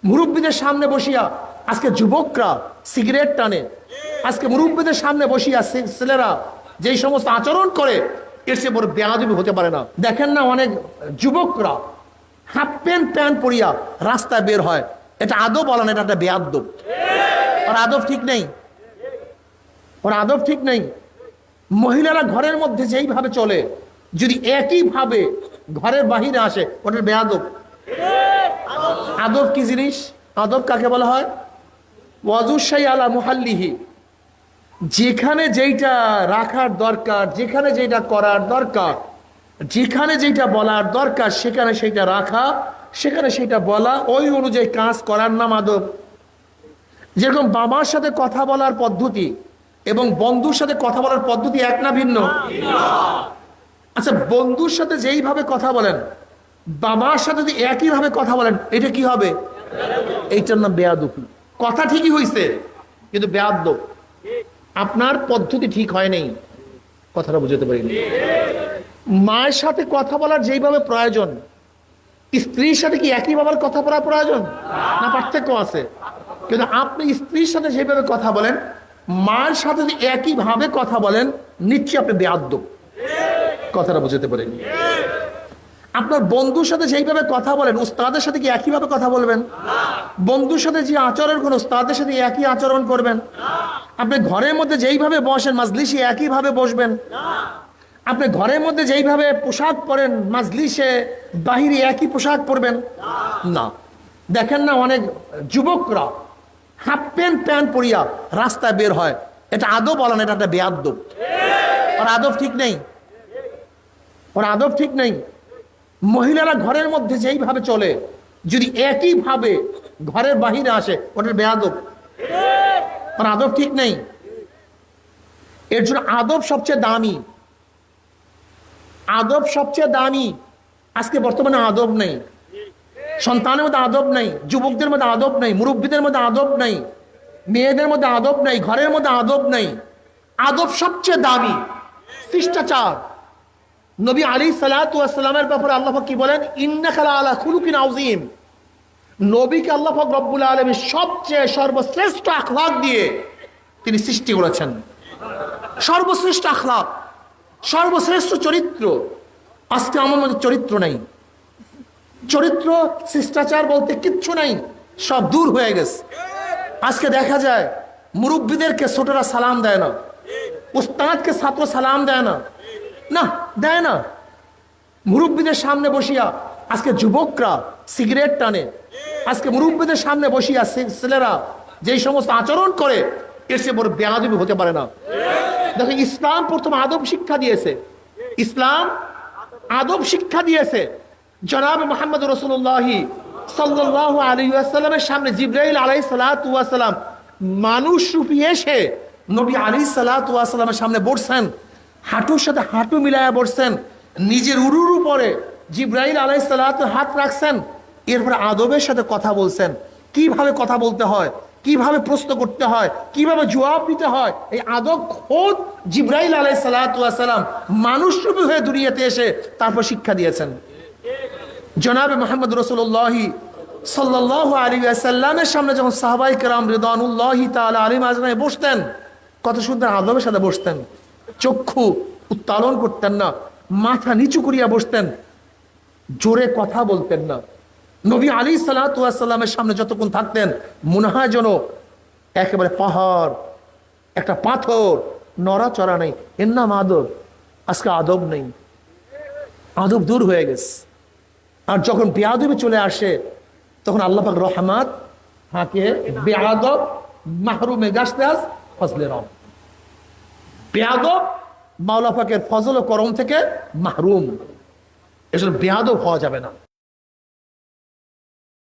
মুরব্বীদের সামনে বসিয়া আজকে যুবকরা সিগারেট টানে, আজকে মুরব্বীদের সামনে বসিয়া ছেলেরা যেই সমস্ত আচরণ করে, এর চেয়ে বড় বেয়াদবি হতে পারে না। দেখেন না, অনেক যুবকরা হাফ প্যান্ট প্যান্ট পরিয়া রাস্তায় বের হয়, এটা আদব বলা না, এটা একটা বেয়াদব। ওর আদব ঠিক নেই, ওর আদব ঠিক নেই। মহিলারা ঘরের মধ্যে যেইভাবে চলে, যদি একইভাবে ঘরের বাহিরে আসে, ওটা বেয়াদব। আদব কি জিনিস? আদব কাকে বলা হয়? ওয়াজুশাই আলা মুহাল্লিহি, যেখানে যেইটা রাখার দরকার, যেখানে যেটা করার দরকার, যেখানে যেটা বলার দরকার সেখানে সেইটা রাখা, সেখানে সেইটা বলা, ওই অনুযায়ী কাজ করার নাম আদব। যেরকম বাবার সাথে কথা বলার পদ্ধতি এবং বন্ধুর সাথে কথা বলার পদ্ধতি এক না ভিন্ন? আচ্ছা, বন্ধুর সাথে যেইভাবে কথা বলেন, বাবার সাথে যদি একইভাবে কথা বলেন, এটা কি হবে? এইটার নাম বেয়াদবি। কথা ঠিকই হইছে, কিন্তু বেয়াদব। আপনার পদ্ধতি ঠিক হয় নাই, কথাটা বুঝতে পারিনি। মায়ের সাথে কথা বলার যেইভাবে প্রয়োজন, স্ত্রীর সাথে কি একই ভাবে কথা বলা প্রয়োজন? না, পার্থক্য আছে। কিন্তু আপনি স্ত্রীর সাথে যেভাবে কথা বলেন, মায়ের সাথে যদি একই ভাবে কথা বলেন, নিশ্চয়ই আপনি বেয়াদব। কথাটা বুঝতে পারেনি। আপনার বন্ধুর সাথে যেইভাবে কথা বলেন, উস্তাদের সাথে কি একইভাবে কথা বলবেন? বন্ধুর সাথে যে আচরণ করেন, উস্তাদের সাথে একই আচরণ করবেন? আপনি ঘরের মধ্যে যেইভাবে বসেন, মাজলিসে একইভাবে বসবেন? আপনি ঘরের মধ্যে যেইভাবে পোশাক পরেন, মাজলিসে বাহিরে একই পোশাক পরবেন না। দেখেন না, অনেক যুবকরা হাফ প্যান্ট প্যান্ট পরিয়া রাস্তায় বের হয়, এটা আদব বলা না, এটা একটা বেয়াদব। ওর আদব ঠিক নেই, ওর আদব ঠিক নেই। মহিলারা ঘরের মধ্যে যেইভাবে চলে, যদি একইভাবে ঘরের বাহিরে আসে, ওটা বেয়াদব। ওর আদব ঠিক নেই। এর জন্য আদব সবচেয়ে দামি, আদব সবচেয়ে দামি। আজকে বর্তমানে আদব নেই, সন্তানের মধ্যে আদব নেই, যুবকদের মধ্যে আদব নেই, মুরব্বীদের মধ্যে আদব নেই, মেয়েদের মধ্যে আদব নেই, ঘরের মধ্যে আদব নেই। আদব সবচেয়ে দামি, শিষ্টাচার। নবী আলাইহিস সালাতু ওয়াস সালামের ব্যাপারে আল্লাহ পাক কি বলেন? ইন্নাকা লাআলা খুলুকিন আযীম। নবীকে আল্লাহ পাক রব্বুল আলামিন সবচেয়ে সর্বশ্রেষ্ঠ আখলাক দিয়ে তিনি সৃষ্টি করেছেন। সর্বশ্রেষ্ঠ আখলাক, সর্বশ্রেষ্ঠ চরিত্র। আজকে আমার মধ্যে চরিত্র নাই, চরিত্র শিষ্টাচার বলতে কিচ্ছু নাই, সব দূর হয়ে গেছে। আজকে দেখা যায় মুরব্বীদেরকে ছোটরা সালাম দেয় না, উস্তাদকে ছাত্র সালাম দেয় না, না দেয় না। মুরব্বীদের সামনে বসিয়া আজকে যুবকরা সিগারেট টানে, আজকে মুরব্বীদের সামনে বসিয়া ছেলেরা যেই সমস্ত আচরণ করে, এর চেয়ে বড় বেয়াদবি হতে পারে না। দেখো, ইসলাম প্রথম আদব শিক্ষা দিয়েছে, ইসলাম আদব শিক্ষা দিয়েছে। জনাব মুহাম্মদ রাসূলুল্লাহ সাল্লাল্লাহু আলাইহি ওয়াসাল্লামের সামনে জিবরাইল আলাইহিস সালাতু ওয়াস সালাম মানুষ রূপে এসে নবী আলাইহিস সালাতু ওয়াস সালামের সামনে বসছেন, হাঁটুর সাথে হাঁটু মিলায়া বসছেন, নিজের উরুর উপরে জিবরাইল আলাইহিস সালাতু হাত রাখছেন, এরপর আদবের সাথে কথা বলছেন। কিভাবে কথা বলতে হয়, কিভাবে প্রশ্ন করতে হয়, কিভাবে জবাব দিতে হয়, এই আদব খোদ জিবরাইল আলাইহিস সালাতু ওয়াস সালাম মানুষ রূপে হয়ে দুনিয়াতে এসে তারপর শিক্ষা দিয়েছেন। জনাবে মুহাম্মদ রাসূলুল্লাহ সাল্লাল্লাহু আলাইহি ওয়াসাল্লামের সামনে যখন সাহাবায়ে কেরাম রিদওয়ানুল্লাহি তাআলা আলাইহিম আজমাইন বসতেন, কত সুন্দর আদবের সাথে বসতেন। চক্ষু উত্তোলন করতেন না, মাথা নিচু করিয়া বসতেন, জোরে কথা বলতেন না। নবী আলাইহিস সালাতু ওয়াস সালামের সামনে যতক্ষণ থাকতেন, মনে হয় যেন একেবারে পাহাড়, একটা পাথর, নড়াচড়া নেই। এর নাম আদব। আজকে আদব নেই, আদব দূর হয়ে গেছে। আর যখন বেয়াদবি চলে আসে, তখন আল্লাহ পাক রহমত হাকে বেয়াদব মাহরুমে গাছদাস ফজলে রব। বেয়াদব মাওলা পাকের ফজল ও করম থেকে মাহরুম, এসব বেয়াদব হওয়া যাবে না।